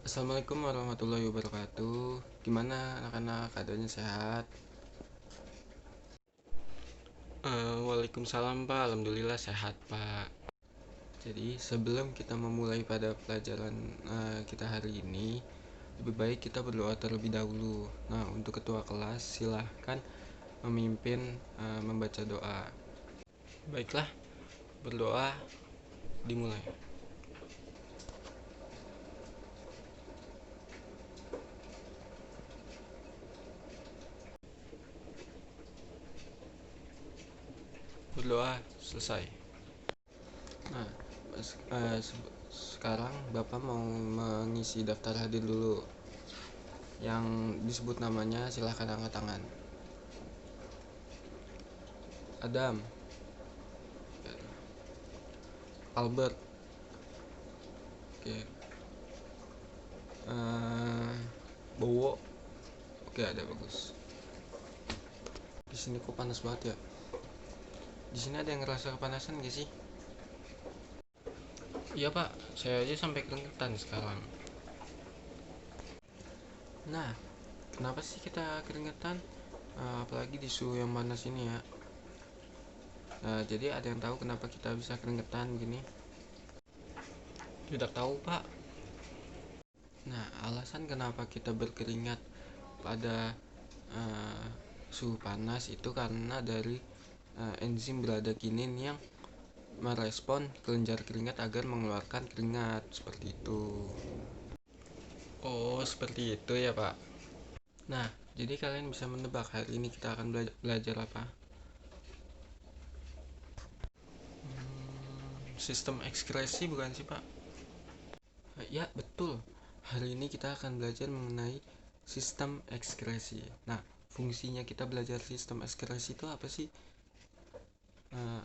Assalamualaikum warahmatullahi wabarakatuh. Gimana anak-anak, keadaannya sehat? Waalaikumsalam Pak, Alhamdulillah sehat Pak. Jadi sebelum kita memulai pada pelajaran kita hari ini, lebih baik kita berdoa terlebih dahulu. Nah, untuk ketua kelas silahkan memimpin membaca doa. Baiklah, berdoa dimulai. Berdoa selesai. Nah, sekarang Bapak mau mengisi daftar hadir dulu. Yang disebut namanya silahkan angkat tangan. Adam, Albert, oke, Bowo, oke, ada, bagus. Di sini kok panas banget ya? Di sini ada yang ngerasa kepanasan gak sih? Iya Pak, saya aja sampai keringetan sekarang. Nah, kenapa sih kita keringetan? Apalagi di suhu yang panas ini ya. Jadi ada yang tahu kenapa kita bisa keringetan gini? Tidak tahu Pak. Nah, alasan kenapa kita berkeringat pada uh, suhu panas itu karena dari enzim bradakinin yang merespon kelenjar keringat agar mengeluarkan keringat, seperti itu. Oh, seperti itu ya Pak. Nah, jadi kalian bisa menebak hari ini kita akan belajar apa? Sistem ekskresi bukan sih Pak? Ya, betul. Hari ini kita akan belajar mengenai sistem ekskresi. Nah, fungsinya kita belajar sistem ekskresi itu apa sih?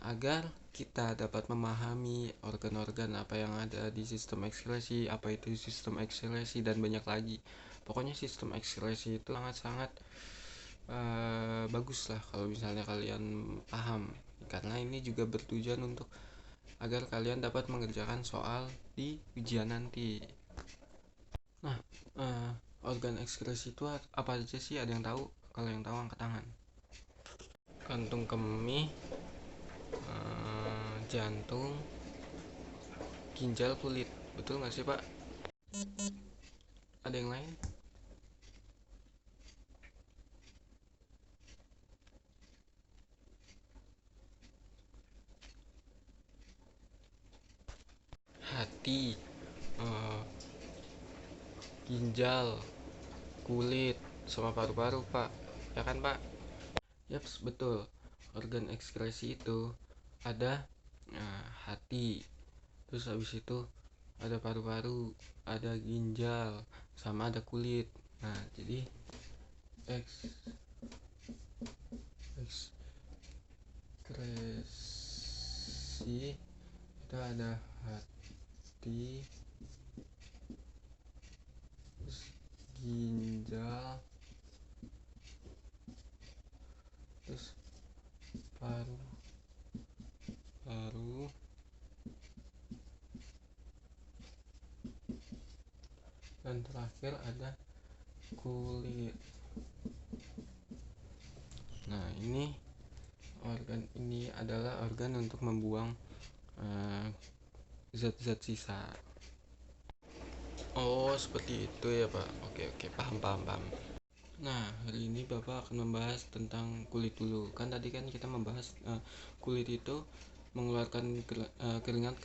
Agar kita dapat memahami organ-organ apa yang ada di sistem ekskresi, apa itu sistem ekskresi, dan banyak lagi. Pokoknya sistem ekskresi itu sangat-sangat bagus lah kalau misalnya kalian paham, karena ini juga bertujuan untuk agar kalian dapat mengerjakan soal di ujian nanti. Nah, organ ekskresi itu apa aja sih? Ada yang tahu? Kalau yang tahu angkat tangan. Kantung kemih, jantung, ginjal, kulit. Betul nggak sih Pak? Ada yang lain? Hati, eh, ginjal, kulit, sama paru-paru Pak. Ya kan Pak? Yaps, betul. Organ ekskresi itu ada hati, terus habis itu ada paru-paru, ada ginjal, sama ada kulit. Nah, jadi ekskresi itu ada hati, terus ginjal, terus paru-paru, dan terakhir ada kulit. Nah, ini adalah organ untuk membuang zat-zat sisa. Oh, seperti itu ya Pak. Oke, paham. Nah, hari ini Bapak akan membahas tentang kulit dulu. Kan tadi kan kita membahas kulit itu mengeluarkan keringat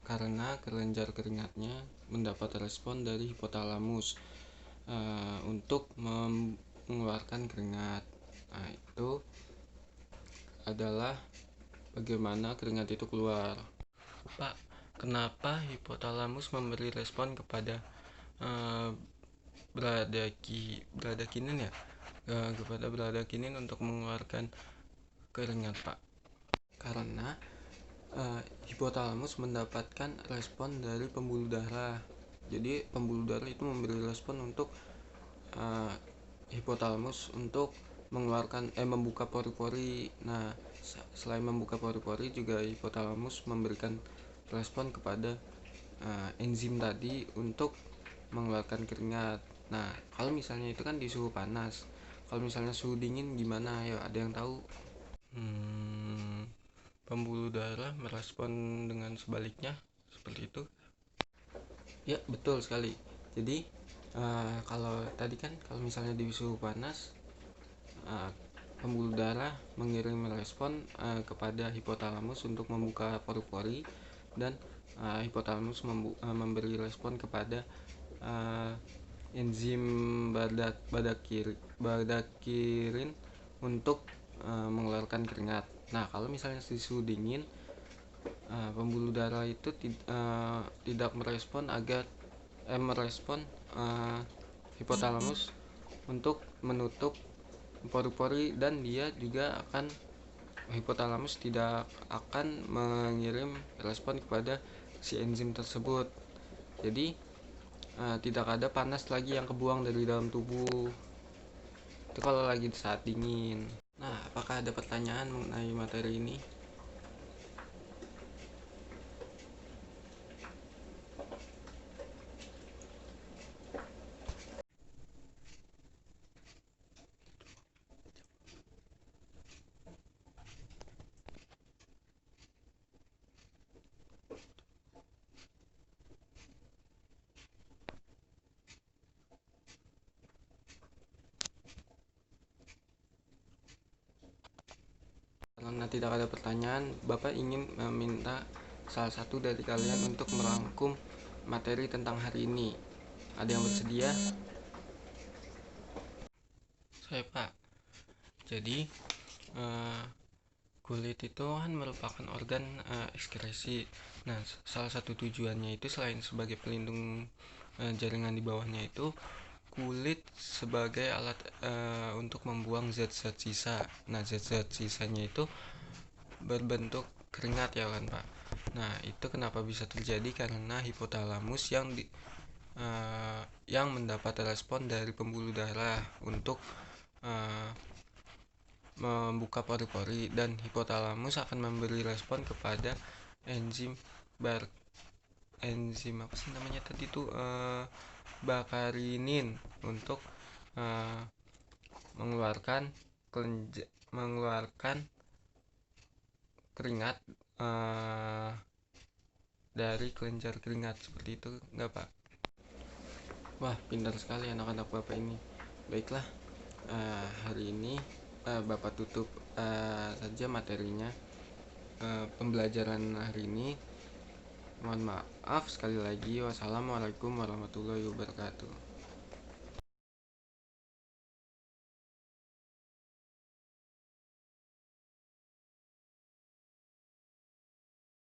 karena kelenjar keringatnya mendapat respon dari hipotalamus untuk mengeluarkan keringat. Nah, itu adalah bagaimana keringat itu keluar. Pak, kenapa hipotalamus memberi respon kepada uh, bradakinin ya, kepada bradakinin untuk mengeluarkan keringat Pak? Karena hipotalamus mendapatkan respon dari pembuluh darah. Jadi pembuluh darah itu memberi respon untuk hipotalamus untuk mengeluarkan membuka pori-pori. Nah, selain membuka pori-pori juga hipotalamus memberikan respon kepada enzim tadi untuk mengeluarkan keringat. Nah, kalau misalnya itu kan di suhu panas. Kalau misalnya suhu dingin gimana? Ayo, ada yang tahu? Pembuluh darah merespon dengan sebaliknya, seperti itu. Ya, betul sekali. Jadi, kalau tadi kan kalau misalnya di suhu panas, uh, pembuluh darah mengirim respon kepada hipotalamus untuk membuka pori-pori, dan hipotalamus memberi respon kepada uh, enzim badakirin untuk mengeluarkan keringat. Nah, kalau misalnya di suhu dingin, pembuluh darah itu tidak merespon hipotalamus untuk menutup pori-pori, dan dia juga akan hipotalamus tidak akan mengirim respon kepada si enzim tersebut. Jadi tidak ada panas lagi yang kebuang dari dalam tubuh. Itu kalau lagi saat dingin. Nah, apakah ada pertanyaan mengenai materi ini? Karena tidak ada pertanyaan, Bapak ingin meminta salah satu dari kalian untuk merangkum materi tentang hari ini. Ada yang bersedia? Saya, Pak. Jadi, kulit itu kan merupakan organ ekskresi. Nah, salah satu tujuannya itu selain sebagai pelindung jaringan di bawahnya itu, kulit sebagai alat untuk membuang zat-zat sisa. Nah, zat-zat sisanya itu berbentuk keringat ya kan, Pak. Nah, itu kenapa bisa terjadi karena hipotalamus yang mendapat respon dari pembuluh darah untuk membuka pori-pori, dan hipotalamus akan memberi respon kepada enzim enzim apa sih namanya tadi tuh, bakarinin untuk mengeluarkan keringat dari kelenjar keringat, seperti itu enggak, Pak? Wah, pintar sekali anak-anak Bapak ini. Baiklah, hari ini Bapak tutup saja materinya, pembelajaran hari ini. Mohon maaf sekali lagi. Wassalamualaikum warahmatullahi wabarakatuh.